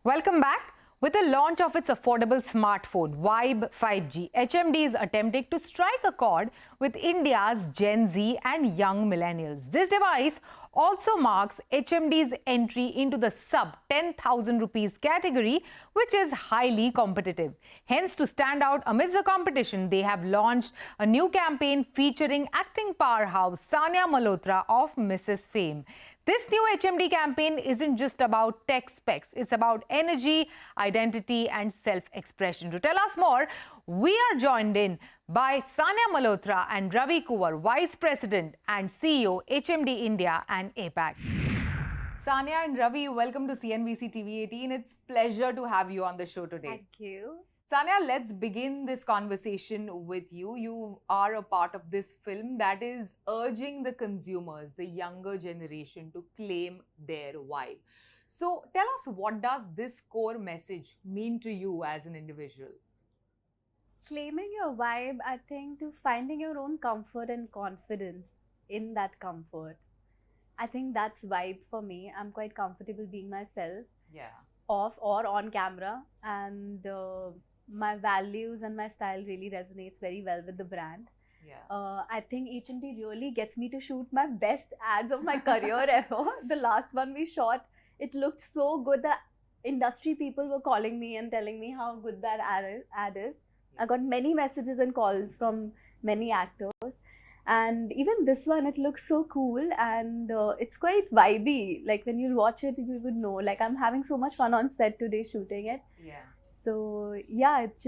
Welcome back. With the launch of its affordable smartphone, Vibe 5G, HMD is attempting to strike a chord with India's Gen Z and young millennials. This device also marks HMD's entry into the sub 10,000 rupees category, which is highly competitive. Hence, to stand out amidst the competition, they have launched a new campaign featuring acting powerhouse Sanya Malhotra of Mrs. Fame. This new HMD campaign isn't just about tech specs, it's about energy, identity and self-expression. To tell us more, we are joined in by Sanya Malhotra and Ravi Kuwar, Vice President and CEO, HMD India and APAC. Sanya and Ravi, welcome to CNBC TV18. It's a pleasure to have you on the show today. Thank you. Sanya, let's begin this conversation with you. You are a part of this film that is urging the consumers, the younger generation, to claim their vibe. So tell us, what does this core message mean to you as an individual? Claiming your vibe, I think, to finding your own comfort and confidence in that comfort. I think that's vibe for me. I'm quite comfortable being myself. Yeah. Off or on camera, and my values and my style really resonates very well with the brand. Yeah. I think HMD really gets me to shoot my best ads of my career ever. The last one we shot, it looked so good that industry people were calling me and telling me how good that ad is. I got many messages and calls from many actors. And even this one, it looks so cool and it's quite vibey. Like when you watch it, you would know. Like I'm having so much fun on set today shooting it. Yeah. So yeah, it's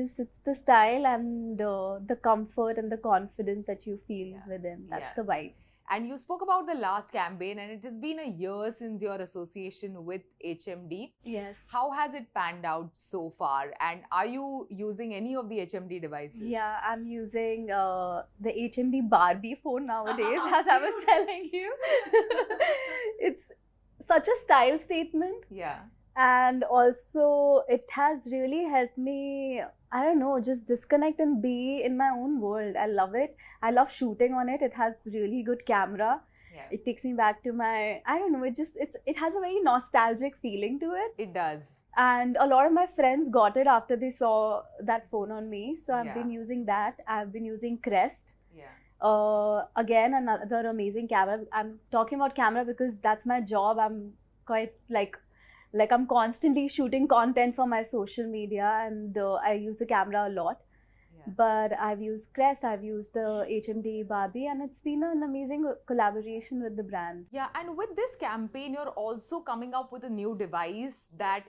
the style and the comfort and the confidence that you feel within. That's the vibe. And you spoke about the last campaign, and it has been a year since your association with HMD. Yes. How has it panned out so far? And are you using any of the HMD devices? Yeah, I'm using the HMD Barbie phone nowadays, as I was telling you. It's such a style statement. Yeah. And also, it has really helped me, I don't know, just disconnect and be in my own world. I love it. I love shooting on it. It has really good camera. Yeah. It takes me back to my, I don't know, it has a very nostalgic feeling to it. It does. And a lot of my friends got it after they saw that phone on me. So I've been using that. I've been using Crest. Yeah. Again, another amazing camera. I'm talking about camera because that's my job. I'm quite like I'm constantly shooting content for my social media, and I use the camera a lot. Yeah. But I've used Crest, I've used the HMD Barbie, and it's been an amazing collaboration with the brand. Yeah, and with this campaign, you're also coming up with a new device that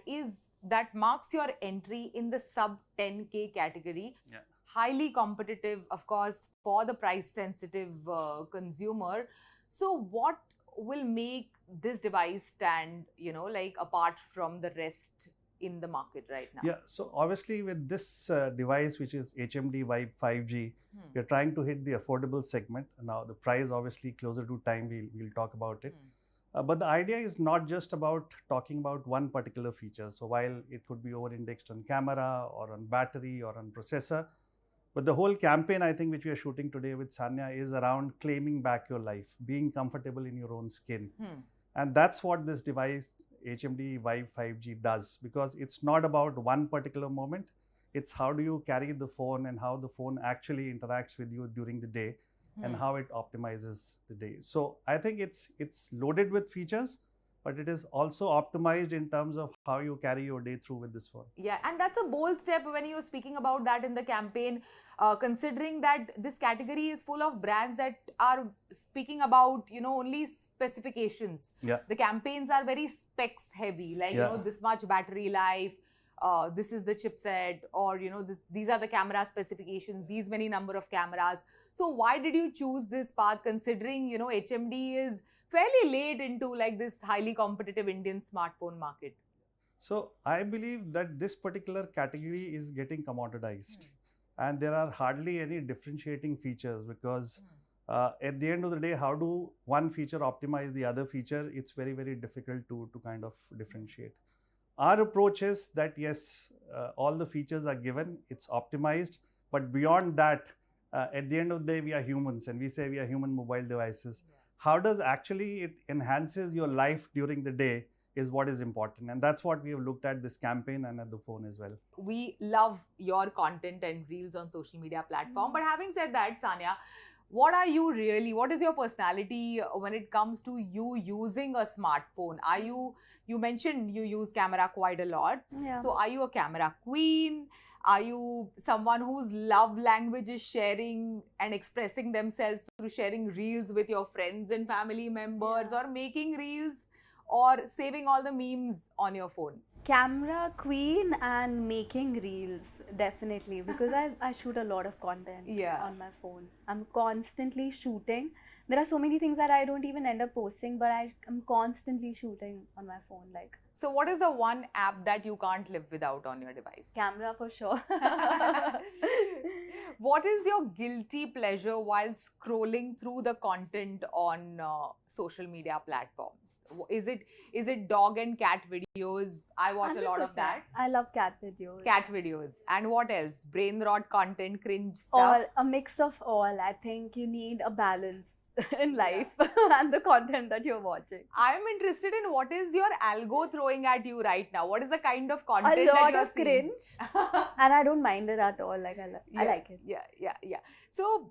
marks your entry in the sub 10K category. Yeah. Highly competitive, of course, for the price-sensitive consumer. So what will make this device stand, apart from the rest in the market right now? Yeah, so obviously with this device, which is HMD Vibe 5G, we're trying to hit the affordable segment. Now the price, obviously closer to time, we'll talk about it. But the idea is not just about talking about one particular feature. So while it could be over-indexed on camera or on battery or on processor, but the whole campaign, I think, which we are shooting today with Sanya is around claiming back your life, being comfortable in your own skin. And that's what this device, HMD Vibe 5G, does, because it's not about one particular moment. It's how do you carry the phone and how the phone actually interacts with you during the day and how it optimizes the day. So I think it's loaded with features, but it is also optimized in terms of how you carry your day through with this phone. Yeah, and that's a bold step when you're speaking about that in the campaign, considering that this category is full of brands that are speaking about, only specifications. Yeah. The campaigns are very specs heavy, like, this much battery life, this is the chipset, or, these are the camera specifications, these many number of cameras. So why did you choose this path, considering, HMD is fairly late into like this highly competitive Indian smartphone market? So I believe that this particular category is getting commoditized and there are hardly any differentiating features, because at the end of the day, how do one feature optimize the other feature? It's very, very difficult to kind of differentiate. Our approach is that yes, all the features are given, it's optimized, but beyond that, at the end of the day, we are humans and we say we are human mobile devices. How does actually it enhances your life during the day is what is important. And that's what we have looked at this campaign and at the phone as well. We love your content and reels on social media platform. But having said that, Sanya, what are you really, what is your personality when it comes to you using a smartphone? Are you mentioned you use camera quite a lot. Yeah. So are you a camera queen? Are you someone whose love language is sharing and expressing themselves through sharing reels with your friends and family members, or making reels, or saving all the memes on your phone? Camera queen and making reels, definitely, because I shoot a lot of content on my phone. I'm constantly shooting. There are so many things that I don't even end up posting, but I'm constantly shooting on my phone. Like, so what is the one app that you can't live without on your device? Camera for sure. What is your guilty pleasure while scrolling through the content on social media platforms? Is it dog and cat videos? I watch a lot of 100%. that. I love cat videos. Cat videos. And what else? Brain rot content, cringe stuff? All, a mix of all. I think you need a balance in life and the content that you're watching. I'm interested in what is your algo throwing at you right now? What is the kind of content A that lot you're of seeing? cringe. And I don't mind it at all. Like, I like it. Yeah. So,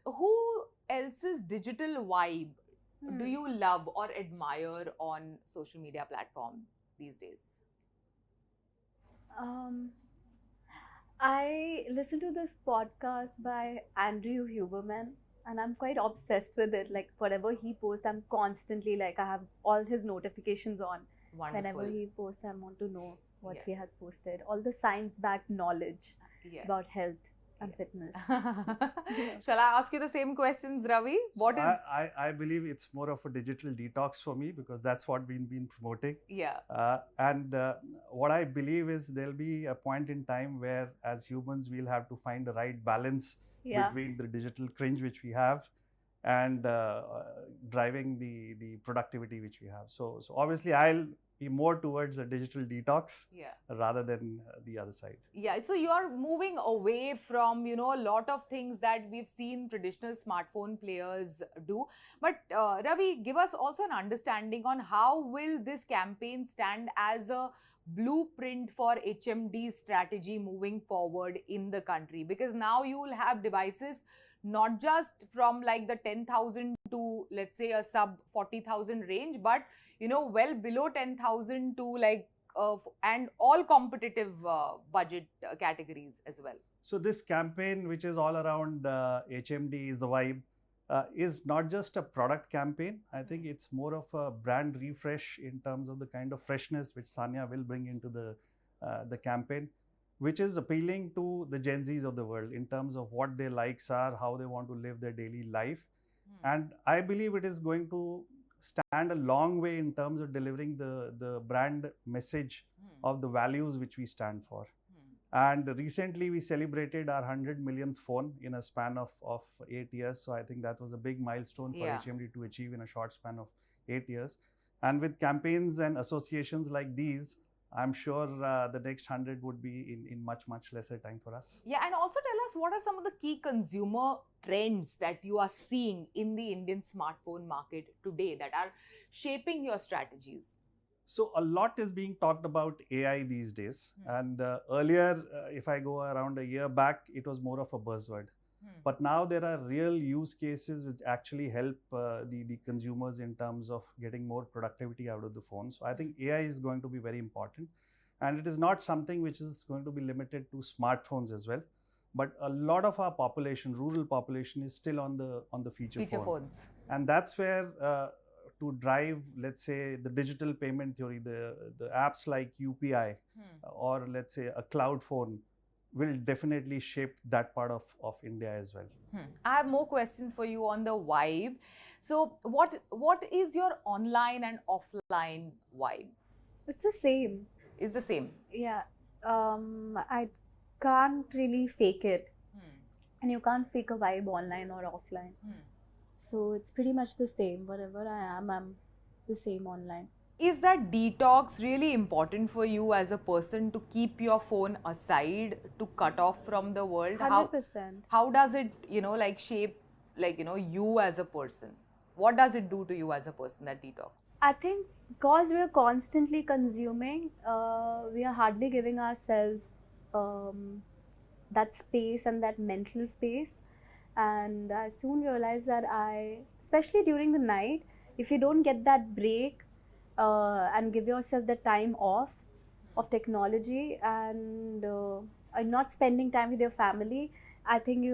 who else's digital vibe do you love or admire on social media platform these days? I listen to this podcast by Andrew Huberman, and I'm quite obsessed with it. Like, whatever he posts, I'm constantly like, I have all his notifications on. Wonderful. Whenever he posts, I want to know what he has posted. All the science-backed knowledge about health and fitness. Shall I ask you the same questions, Ravi? What is? I believe it's more of a digital detox for me, because that's what we've been promoting. Yeah. And what I believe is there'll be a point in time where, as humans, we'll have to find the right balance between the digital cringe which we have and driving the productivity which we have. So obviously I'll be more towards a digital detox rather than the other side. Yeah, so you're moving away from, a lot of things that we've seen traditional smartphone players do. But Ravi, give us also an understanding on how will this campaign stand as a blueprint for HMD's strategy moving forward in the country, because now you will have devices not just from like the 10,000 to, let's say, a sub 40,000 range, but well below 10,000 to like and all competitive budget categories as well. So this campaign, which is all around HMD is a vibe, is not just a product campaign. I think it's more of a brand refresh in terms of the kind of freshness which Sanya will bring into the campaign, which is appealing to the Gen Zs of the world in terms of what their likes are, how they want to live their daily life. And I believe it is going to stand a long way in terms of delivering the brand message of the values which we stand for. And recently we celebrated our 100 millionth phone in a span of 8 years. So I think that was a big milestone for HMD to achieve in a short span of 8 years. And with campaigns and associations like these, I'm sure the next 100 would be in much lesser time for us. Yeah, and also tell us, what are some of the key consumer trends that you are seeing in the Indian smartphone market today that are shaping your strategies? So a lot is being talked about AI these days. And earlier, if I go around a year back, it was more of a buzzword. But now there are real use cases which actually help the consumers in terms of getting more productivity out of the phone. So I think AI is going to be very important. And it is not something which is going to be limited to smartphones as well. But a lot of our population, rural population, is still on the feature phones. And that's where to drive, let's say, the digital payment theory, the apps like UPI or let's say a cloud phone will definitely shape that part of India as well. I have more questions for you on the vibe. So what is your online and offline vibe? It's the same. It's the same? Yeah. I can't really fake it. And you can't fake a vibe online or offline. So it's pretty much the same. Whatever I am, I'm the same online. Is that detox really important for you as a person, to keep your phone aside, to cut off from the world? 100%. How does it, shape, you as a person? What does it do to you as a person, that detox? I think because we are constantly consuming, we are hardly giving ourselves that space and that mental space. And I soon realized that especially during the night, if you don't get that break and give yourself the time off of technology and not spending time with your family, I think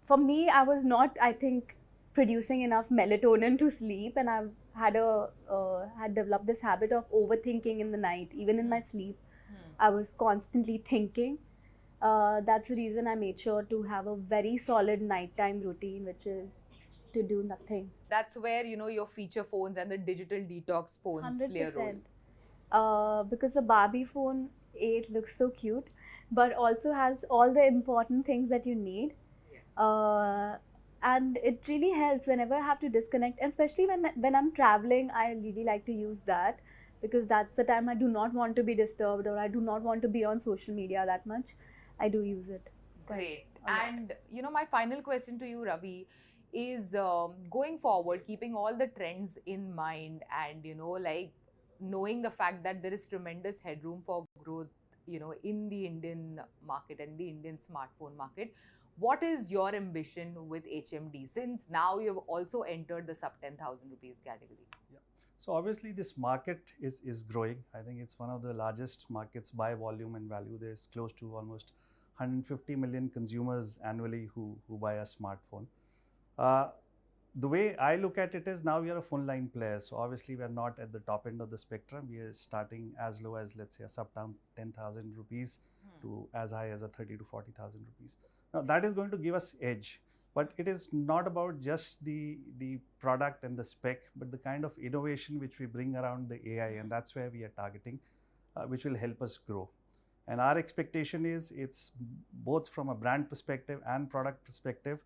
for me, I was not, I think, producing enough melatonin to sleep, and I've had developed this habit of overthinking in the night. Even in my sleep, I was constantly thinking. That's the reason I made sure to have a very solid nighttime routine, which is to do nothing. That's where, you know, your feature phones and the digital detox phones play a role. Because the Barbie phone 8 looks so cute, but also has all the important things that you need. And it really helps whenever I have to disconnect, and especially when I'm traveling, I really like to use that, because that's the time I do not want to be disturbed, or I do not want to be on social media that much. I do use it. Great. And you know, my final question to you, Ravi, is going forward, keeping all the trends in mind, and you know, like knowing the fact that there is tremendous headroom for growth, you know, in the Indian market and the Indian smartphone market. What is your ambition with HMD, since now you have also entered the sub 10,000 rupees category? Yeah. So obviously this market is growing. I think it's one of the largest markets by volume and value. There's close to almost 150 million consumers annually who buy a smartphone. The way I look at it is, now we are a full line player. So obviously we are not at the top end of the spectrum. We are starting as low as, let's say, a sub 10,000 rupees to as high as a 30 to 40,000 rupees. Now that is going to give us edge, but it is not about just the product and the spec, but the kind of innovation which we bring around the AI, and that's where we are targeting, which will help us grow. And our expectation is, it's both from a brand perspective and product perspective.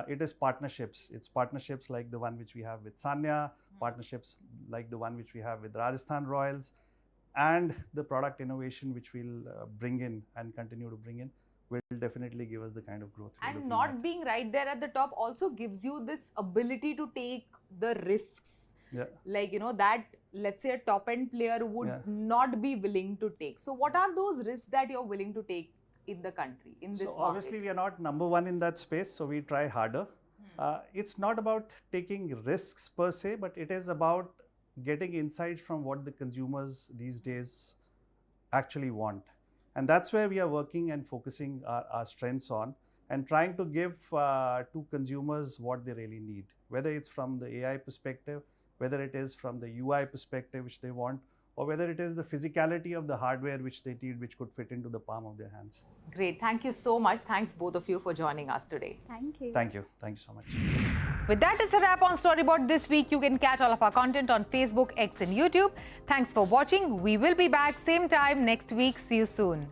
It is partnerships. It's partnerships like the one which we have with Sanya, partnerships like the one which we have with Rajasthan Royals, and the product innovation which we'll bring in and continue to bring in will definitely give us the kind of growth. And not being right there at the top also gives you this ability to take the risks. Yeah. Like, you know, that let's say a top end player would not be willing to take. So what are those risks that you're willing to take in the country, in this market? Obviously we are not number one in that space, so we try harder. It's not about taking risks per se, but it is about getting insights from what the consumers these days actually want. And that's where we are working and focusing our strengths on, and trying to give to consumers what they really need, whether it's from the AI perspective, whether it is from the UI perspective which they want, or whether it is the physicality of the hardware which they need, which could fit into the palm of their hands. Great. Thank you so much. Thanks both of you for joining us today. Thank you. Thank you. Thank you so much. With that, it's a wrap on Storyboard this week. You can catch all of our content on Facebook, X and YouTube. Thanks for watching. We will be back same time next week. See you soon.